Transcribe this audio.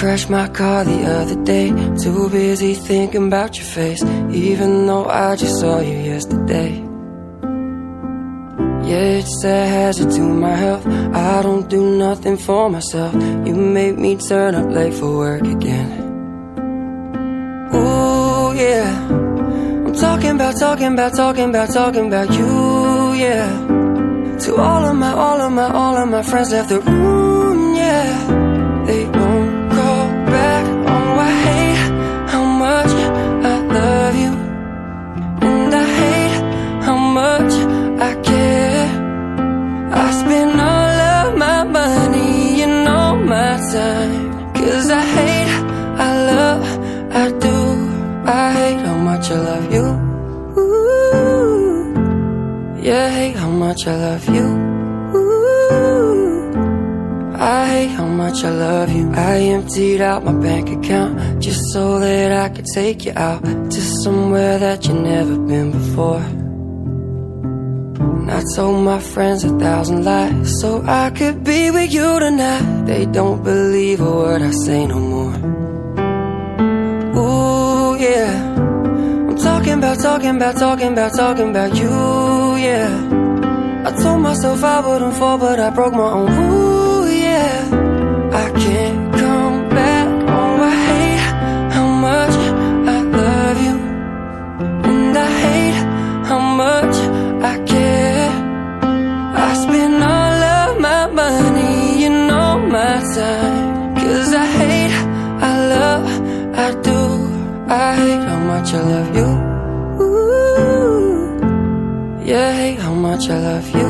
crashed my car the other day, too busy thinking about your face, even though I just saw you yesterday. Yeah, it's a hazard to my health, I don't do nothing for myself. You made me turn up late for work again. Ooh, yeah, I'm talking about you, yeah. To all of my friends left the room, yeah. They won't call back. Oh, I hate how much I love you, and I hate how much I care. I spend all of my money and all my time, 'cause I hate, I love, I do. I hate how much I love you. Ooh. Yeah, I hate how much I love you. Ooh. I hate how much I love you. I emptied out my bank account just so that I could take you out to somewhere that you've never been before. And I told my friends 1,000 lies so I could be with you tonight. They don't believe a word I say no more. Ooh, yeah, I'm talking about you, yeah. I told myself I wouldn't fall, but I broke my own rule, yeah. I can't come back. Oh, I hate how much I love you, and I hate how much I care. I spend all of my money and all my time, 'cause I hate, I love, I do. I hate how much I love you. Ooh. Yeah, I hate how much I love you.